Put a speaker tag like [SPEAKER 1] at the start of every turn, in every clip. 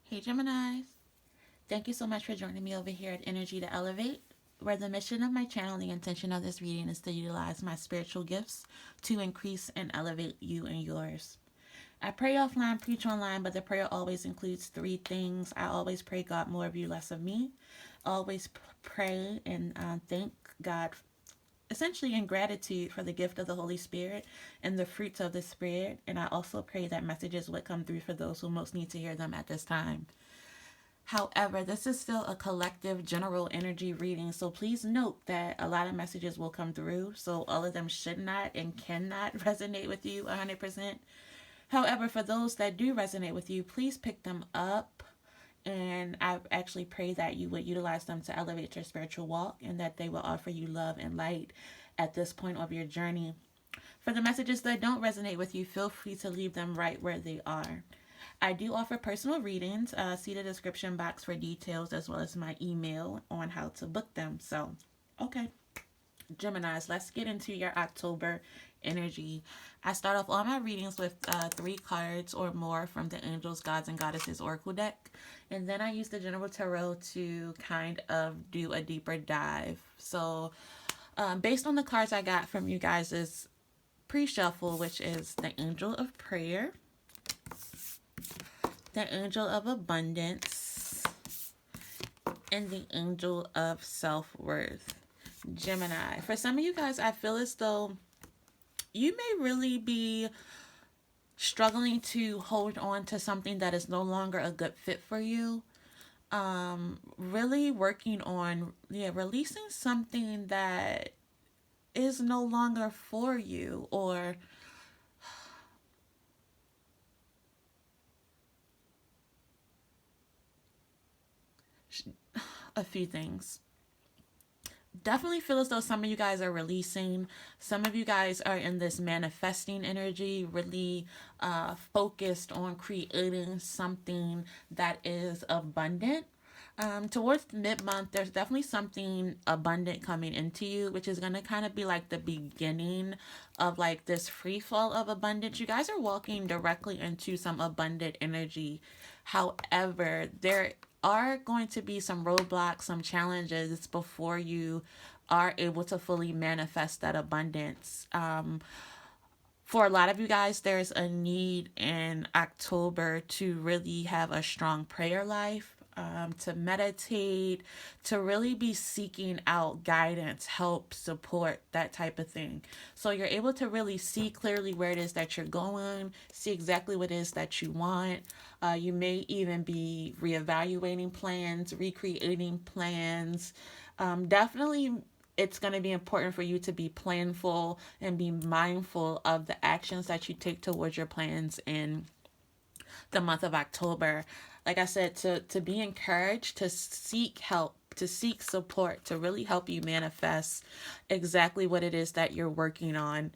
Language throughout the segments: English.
[SPEAKER 1] Hey Geminis, thank you so much for joining me over here at Energy to Elevate, where the mission of my channel and the intention of this reading is to utilize my spiritual gifts to increase and elevate you and yours. I pray offline, preach online, but the prayer always includes three things. I always pray God more of you, less of me. Always pray and thank God essentially in gratitude for the gift of the Holy Spirit and the fruits of the Spirit. And I also pray that messages would come through for those who most need to hear them at this time. However, this is still a collective general energy reading, so please note that a lot of messages will come through, so all of them should not and cannot resonate with you 100%. However, for those that do resonate with you, please pick them up. And I actually pray that you would utilize them to elevate your spiritual walk and that they will offer you love and light at this point of your journey. For the messages that don't resonate with you, feel free to leave them right where they are. I do offer personal readings. See the description box for details as well as my email on how to book them. So, okay, Geminis, let's get into your October energy. I start off all my readings with three cards or more from the Angels, Gods, and Goddesses Oracle deck. And then I use the General Tarot to kind of do a deeper dive. So, based on the cards I got from you guys' pre-shuffle, which is the Angel of Prayer, the Angel of Abundance, and the Angel of Self-Worth. Gemini. For some of you guys, I feel as though you may really be struggling to hold on to something that is no longer a good fit for you. Really working on, releasing something that is no longer for you, or a few things. Definitely feel as though some of you guys are releasing. Some of you guys are in this manifesting energy, really focused on creating something that is abundant. Towards mid-month, there's definitely something abundant coming into you, which is going to kind of be like the beginning of like this free fall of abundance. You guys are walking directly into some abundant energy. However, there are going to be some roadblocks, some challenges before you are able to fully manifest that abundance. For a lot of you guys, there's a need in October to really have a strong prayer life, to meditate, to really be seeking out guidance, help, support, that type of thing. So you're able to really see clearly where it is that you're going, see exactly what it is that you want. You may even be reevaluating plans, recreating plans. Definitely it's going to be important for you to be planful and be mindful of the actions that you take towards your plans in the month of October. Like I said, to be encouraged, to seek help, to seek support, to really help you manifest exactly what it is that you're working on.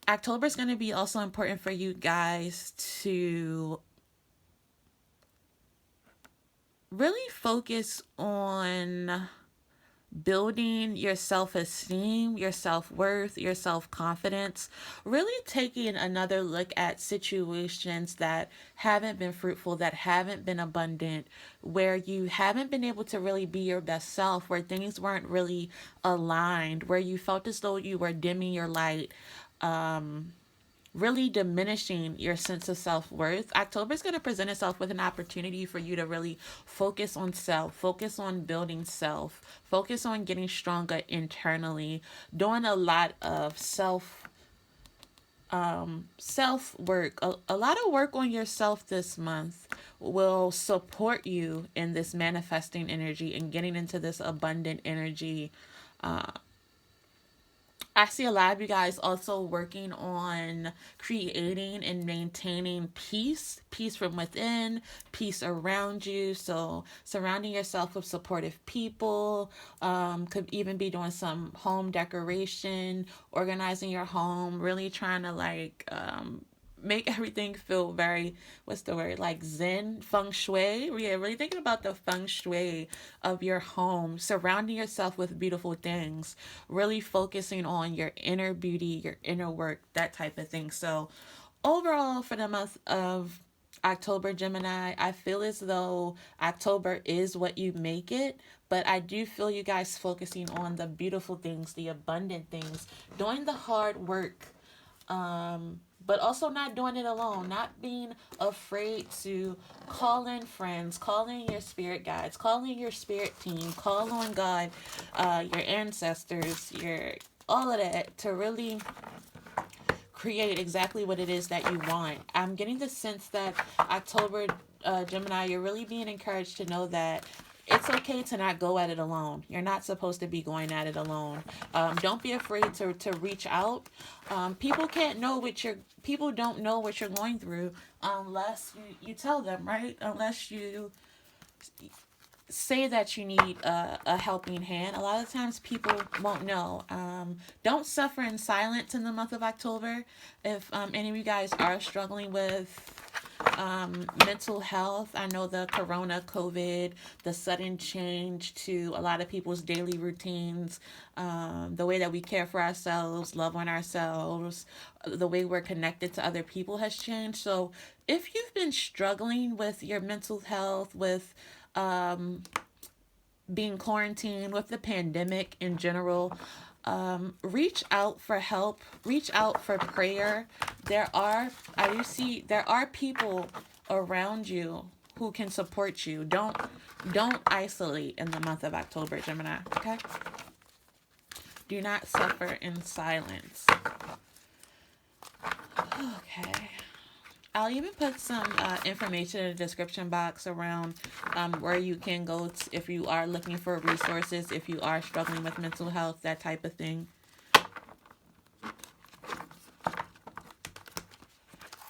[SPEAKER 1] October is going to be also important for you guys to really focus on building your self-esteem, your self-worth, your self-confidence, really taking another look at situations that haven't been fruitful, that haven't been abundant, where you haven't been able to really be your best self, where things weren't really aligned, where you felt as though you were dimming your light, really diminishing your sense of self-worth. October is going to present itself with an opportunity for you to really focus on self, focus on building self, focus on getting stronger internally, doing a lot of self work. A lot of work on yourself this month will support you in this manifesting energy and getting into this abundant energy. I see a lot of you guys also working on creating and maintaining peace from within, peace around you. So surrounding yourself with supportive people, could even be doing some home decoration, organizing your home, really trying to make everything feel very, what's the word, like zen, feng shui. Yeah, really thinking about the feng shui of your home, surrounding yourself with beautiful things, really focusing on your inner beauty, your inner work, that type of thing. So overall, for the month of October, Gemini, I feel as though October is what you make it, but I do feel you guys focusing on the beautiful things, the abundant things, doing the hard work, but also not doing it alone, not being afraid to call in friends, call in your spirit guides, call in your spirit team, call on God, your ancestors, your all of that to really create exactly what it is that you want. I'm getting the sense that October, Gemini, you're really being encouraged to know that it's okay to not go at it alone. You're not supposed to be going at it alone. Don't be afraid to reach out. People don't know what you're going through unless you tell them, right? Unless you say that you need a helping hand. A lot of times people won't know. Don't suffer in silence in the month of October. If any of you guys are struggling with mental health, I know the corona, COVID, the sudden change to a lot of people's daily routines, the way that we care for ourselves, love on ourselves, the way we're connected to other people has changed. So if you've been struggling with your mental health, with being quarantined, with the pandemic in general, reach out for help, reach out for prayer. There are people around you who can support you. Don't isolate in the month of October, Gemini, okay? Do not suffer in silence. Okay. I'll even put some information in the description box around where you can go if you are looking for resources, if you are struggling with mental health, that type of thing.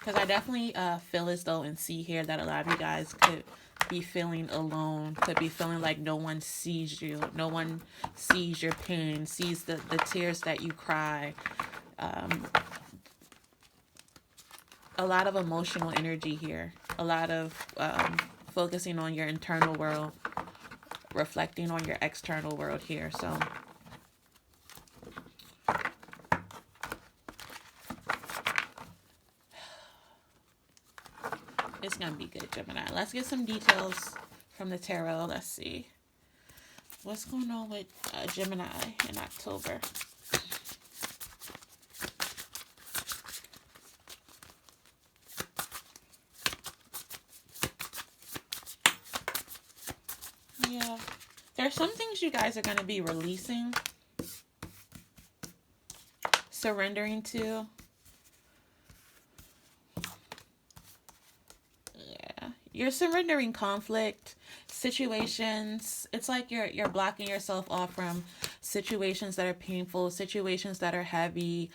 [SPEAKER 1] Because I definitely feel as though and see here that a lot of you guys could be feeling alone, could be feeling like no one sees you, no one sees your pain, sees the tears that you cry. A lot of emotional energy here, a lot of focusing on your internal world, reflecting on your external world here. So it's gonna be good, Gemini. Let's get some details from the tarot. Let's see what's going on with Gemini in October. Yeah, there's some things you guys are going to be releasing, surrendering to. Yeah, you're surrendering conflict, situations. It's like you're blocking yourself off from situations that are painful, situations that are heavy.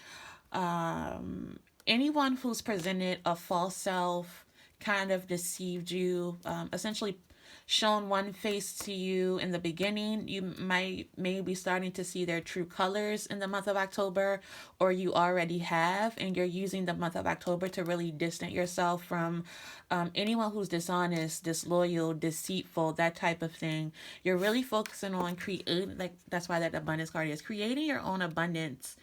[SPEAKER 1] Anyone who's presented a false self, kind of deceived you, essentially shown one face to you in the beginning. You may be starting to see their true colors in the month of October, or you already have, and you're using the month of October to really distance yourself from anyone who's dishonest, disloyal, deceitful, that type of thing. You're really focusing on creating, like that's why that abundance card is creating your own abundance.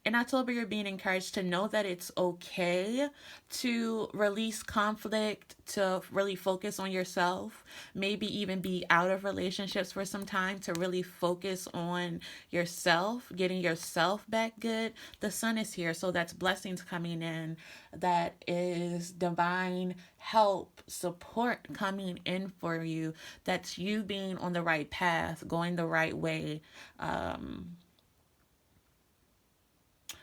[SPEAKER 1] In October, you're being encouraged to know that it's okay to release conflict, to really focus on yourself, maybe even be out of relationships for some time to really focus on yourself, getting yourself back good. The sun is here, so that's blessings coming in. That is divine help, support coming in for you. That's you being on the right path, going the right way.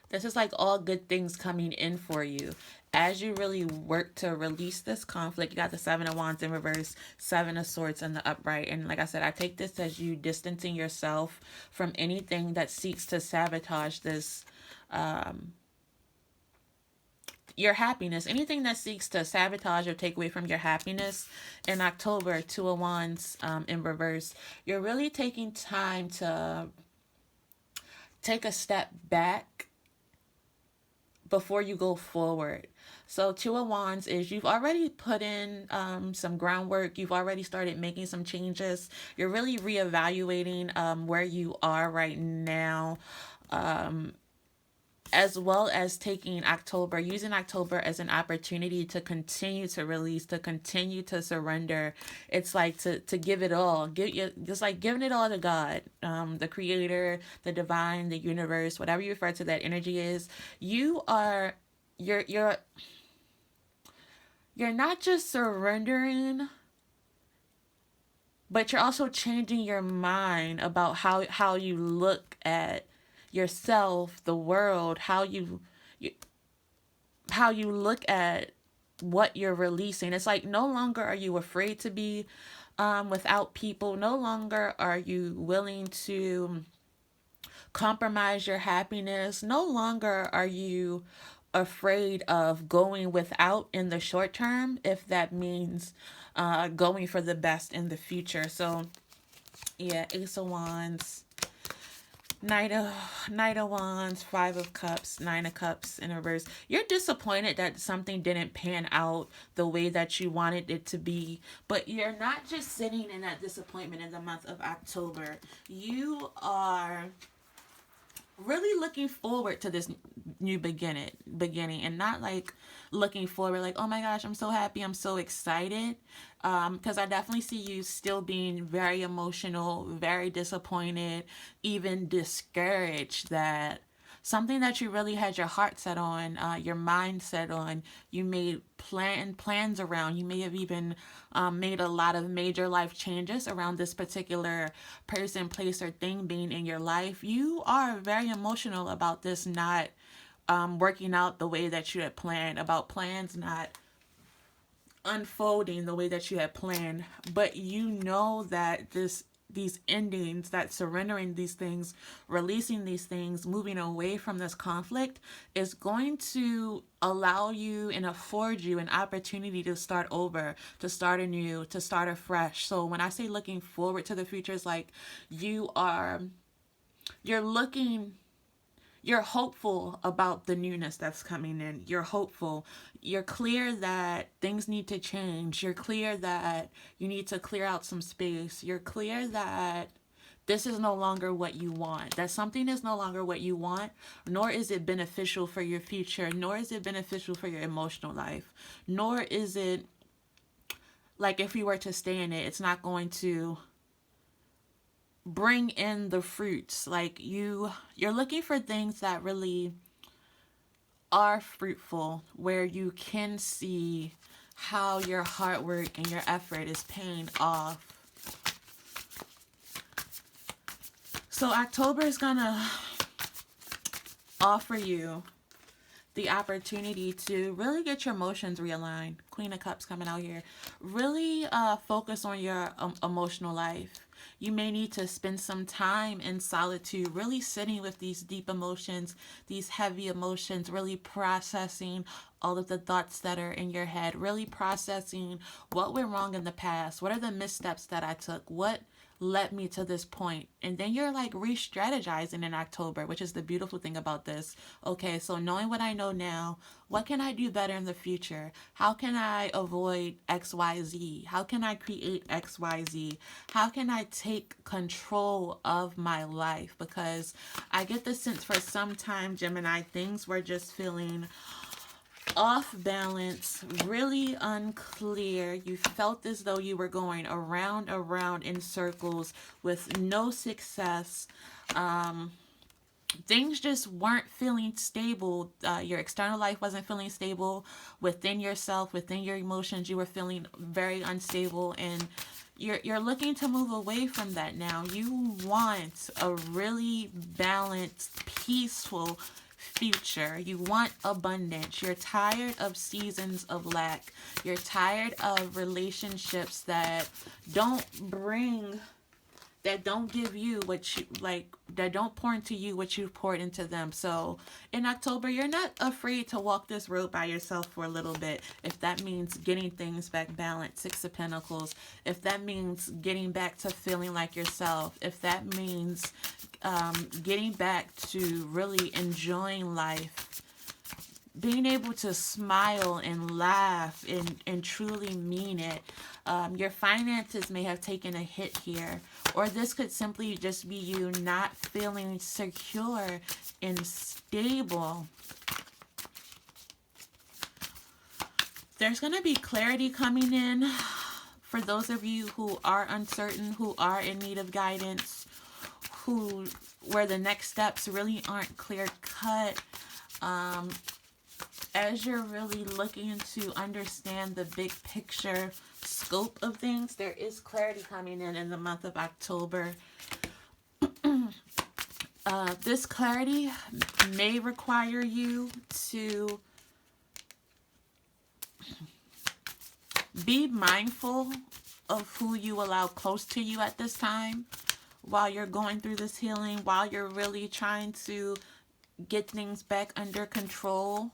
[SPEAKER 1] This is like all good things coming in for you. As you really work to release this conflict, you got the Seven of Wands in reverse, Seven of Swords in the upright. And like I said, I take this as you distancing yourself from anything that seeks to sabotage this, your happiness. Anything that seeks to sabotage or take away from your happiness. In October, Two of Wands in reverse. You're really taking time to take a step back before you go forward. So Two of Wands is you've already put in some groundwork. You've already started making some changes. You're really reevaluating where you are right now. as well as using October as an opportunity to continue to release, to continue to surrender. It's like to give it all, just like giving it all to God, the creator, the divine, the universe, whatever you refer to that energy is. You're you're not just surrendering, but you're also changing your mind about how you look at yourself, the world, you how you look at what you're releasing. It's like no longer are you afraid to be without people. No longer are you willing to compromise your happiness. No longer are you afraid of going without in the short term, if that means going for the best in the future. So yeah, Ace of Wands, Knight of Wands, Five of Cups, Nine of Cups in reverse. You're disappointed that something didn't pan out the way that you wanted it to be, but you're not just sitting in that disappointment in the month of October. You are really looking forward to this new beginning, and not like looking forward like, oh my gosh, I'm so happy, I'm so excited, because I definitely see you still being very emotional, very disappointed, even discouraged that something that you really had your heart set on, your mind set on, you made plans around. You may have even made a lot of major life changes around this particular person, place, or thing being in your life. You are very emotional about this not working out the way that you had planned, about plans not unfolding the way that you had planned. But you know that these endings, that surrendering these things, releasing these things, moving away from this conflict is going to allow you and afford you an opportunity to start over, to start anew, to start afresh. So when I say looking forward to the future, it's like you're hopeful about the newness that's coming in. You're hopeful. You're clear that things need to change. You're clear that you need to clear out some space. You're clear that this is no longer what you want. That something is no longer what you want, nor is it beneficial for your future, nor is it beneficial for your emotional life, nor is it like if you were to stay in it, it's not going to bring in the fruits. Like you're looking for things that really are fruitful, where you can see how your hard work and your effort is paying off. So October is gonna offer you the opportunity to really get your emotions realigned. Queen of Cups coming out here. Really focus on your emotional life. You may need to spend some time in solitude, really sitting with these deep emotions, these heavy emotions, really processing all of the thoughts that are in your head, really processing what went wrong in the past, what are the missteps that I took, what led me to this point. And then you're like re-strategizing in October, which is the beautiful thing about this. Okay, so knowing what I know now, what can I do better in the future? How can I avoid XYZ? How can I create XYZ? How can I take control of my life? Because I get the sense for some time, Gemini, things were just feeling off balance, really unclear. You felt as though you were going around in circles with no success. Things just weren't feeling stable. Your external life wasn't feeling stable. Within yourself, within your emotions, you were feeling very unstable, and you're looking to move away from that now. You want a really balanced, peaceful future. You want abundance. You're tired of seasons of lack. You're tired of relationships that don't give you what you like, that don't pour into you what you've poured into them. So in October, you're not afraid to walk this road by yourself for a little bit. If that means getting things back balanced, Six of Pentacles. If that means getting back to feeling like yourself. If that means getting back to really enjoying life, being able to smile and laugh and truly mean it. Your finances may have taken a hit here, or this could simply just be you not feeling secure and stable. There's going to be clarity coming in for those of you who are uncertain, who are in need of guidance, where the next steps really aren't clear cut. As you're really looking to understand the big picture scope of things, there is clarity coming in the month of October. This clarity may require you to be mindful of who you allow close to you at this time while you're going through this healing, while you're really trying to get things back under control.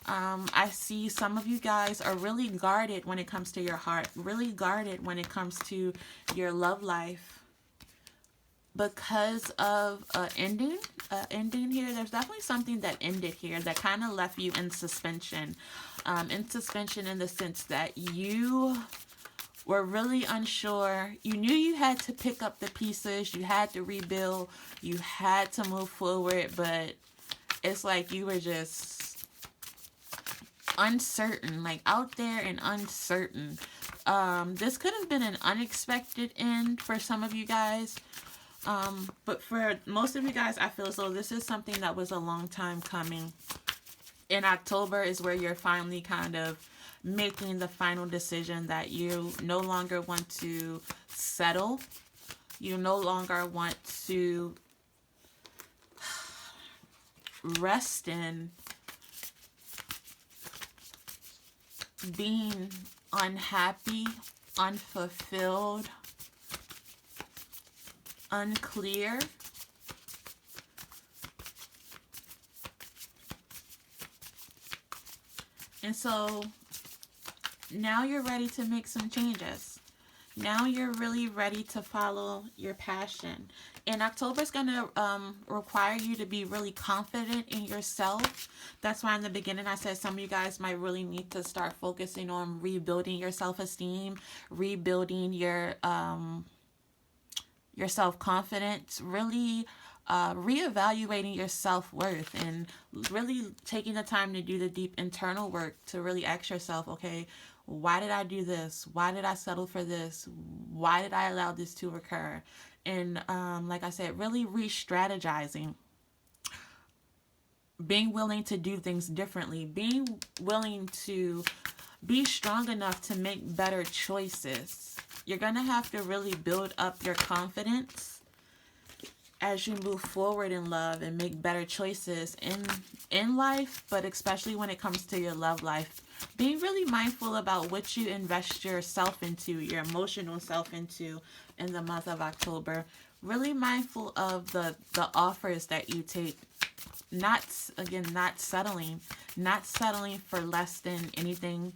[SPEAKER 1] I see some of you guys are really guarded when it comes to your heart, really guarded when it comes to your love life. Because of ending here, there's definitely something that ended here that kind of left you in suspension. In suspension in the sense that you were really unsure. You knew you had to pick up the pieces, you had to rebuild, you had to move forward, but it's like you were just uncertain, like out there and uncertain. This could have been an unexpected end for some of you guys. But for most of you guys, I feel as though this is something that was a long time coming. In October is where you're finally kind of making the final decision that you no longer want to settle. You no longer want to rest in being unhappy, unfulfilled, unclear. And so now you're ready to make some changes. Now you're really ready to follow your passion. And October is going to require you to be really confident in yourself. That's why in the beginning I said some of you guys might really need to start focusing on rebuilding your self-esteem, rebuilding your self-confidence, really reevaluating your self-worth, and really taking the time to do the deep internal work to really ask yourself, okay, why did I do this? Why did I settle for this? Why did I allow this to occur? And like I said, really re-strategizing, being willing to do things differently, being willing to be strong enough to make better choices. You're going to have to really build up your confidence as you move forward in love and make better choices in life, but especially when it comes to your love life. Being really mindful about what you invest yourself into, your emotional self into in the month of October. Really mindful of the offers that you take. Not settling for less than anything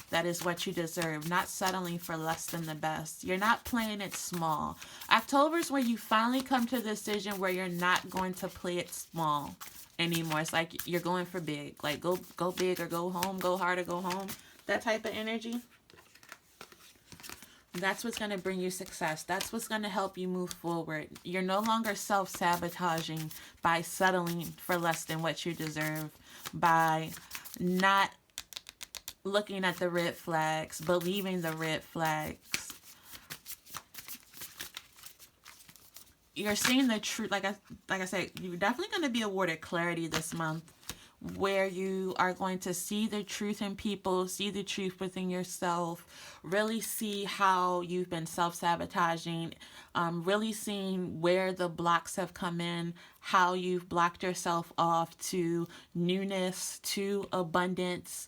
[SPEAKER 1] that is what you deserve. Not settling for less than the best. You're not playing it small. October is where you finally come to the decision where you're not going to play it small anymore. It's like you're going for big. Like go big or go home, go hard or go home. That type of energy. That's what's going to bring you success. That's what's going to help you move forward. You're no longer self-sabotaging by settling for less than what you deserve, by not looking at the red flags, believing the red flags. You're seeing the truth. Like I said, you're definitely going to be awarded clarity this month, where you are going to see the truth in people, see the truth within yourself, really see how you've been self-sabotaging, really seeing where the blocks have come in, how you've blocked yourself off to newness, to abundance,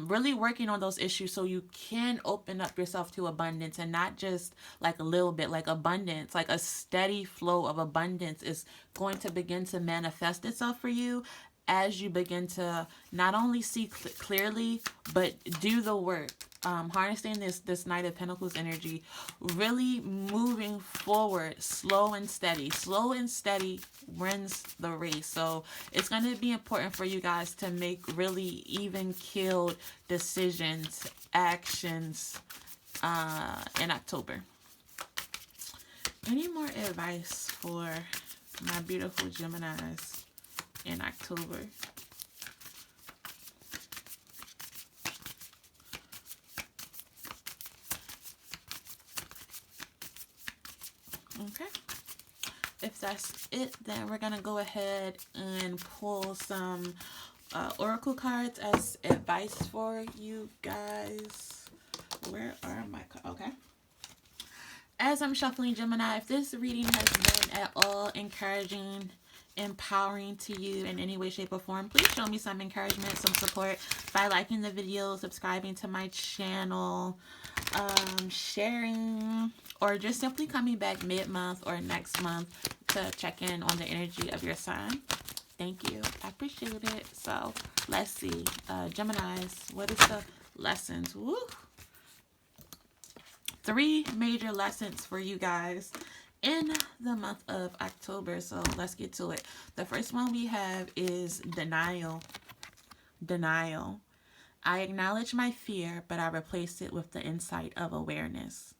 [SPEAKER 1] really working on those issues so you can open up yourself to abundance, and not just like a little bit, like abundance, like a steady flow of abundance is going to begin to manifest itself for you as you begin to not only see clearly, but do the work. harnessing this Knight of Pentacles energy, really moving forward, slow and steady. Slow and steady wins the race. So it's going to be important for you guys to make really even-keeled decisions, actions in October. Any more advice for my beautiful Geminis in October? Okay. If that's it, then we're going to go ahead and pull some oracle cards as advice for you guys. Where are my cards? Okay. As I'm shuffling, Gemini, if this reading has been at all encouraging, empowering to you in any way, shape, or form, please show me some encouragement, some support by liking the video, subscribing to my channel, sharing, or just simply coming back mid-month or next month to check in on the energy of your sign. Thank you. I appreciate it. So let's see. Geminis, what is the lessons? Woo! 3 major lessons for you guys in the month of October. So let's get to it. The first one we have is denial. Denial. I acknowledge my fear, but I replace it with the insight of awareness.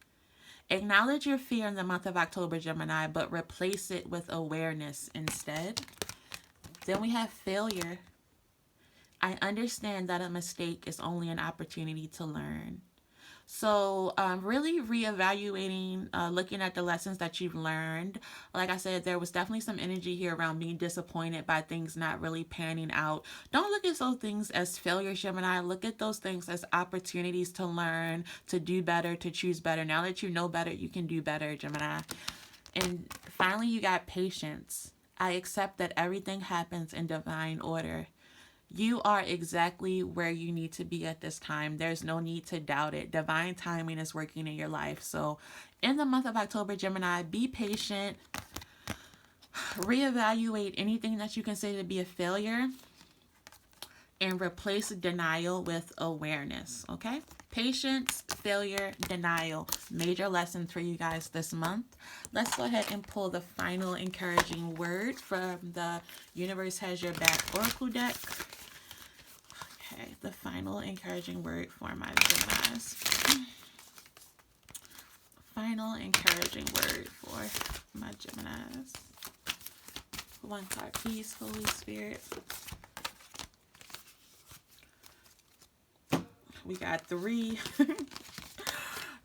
[SPEAKER 1] Acknowledge your fear in the month of October, Gemini, but replace it with awareness instead. Then we have failure. I understand that a mistake is only an opportunity to learn. So really reevaluating, looking at the lessons that you've learned. Like I said, there was definitely some energy here around being disappointed by things not really panning out. Don't look at those things as failures, Gemini. Look at those things as opportunities to learn, to do better, to choose better. Now that you know better, you can do better, Gemini. And finally, you got patience. I accept that everything happens in divine order. You are exactly where you need to be at this time. There's no need to doubt it. Divine timing is working in your life. So in the month of October, Gemini, be patient. Reevaluate anything that you consider to be a failure and replace denial with awareness. Okay? Patience, failure, denial. Major lessons for you guys this month. Let's go ahead and pull the final encouraging word from the Universe Has Your Back Oracle deck. Okay, the final encouraging word for my Geminis. Final encouraging word for my Geminis. One card, please, Holy Spirit. We got 3.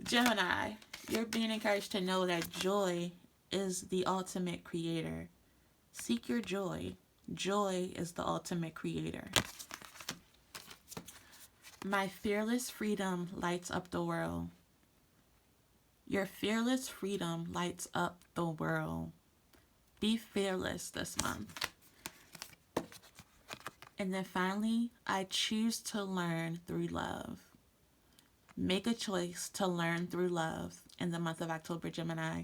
[SPEAKER 1] Gemini, you're being encouraged to know that joy is the ultimate creator. Seek your joy. Joy is the ultimate creator. My fearless freedom lights up the world. Your fearless freedom lights up the world. Be fearless this month. And then finally, I choose to learn through love. Make a choice to learn through love in the month of October, Gemini.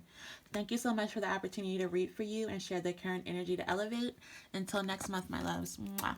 [SPEAKER 1] Thank you so much for the opportunity to read for you and share the current energy to elevate. Until next month, my loves. Mwah.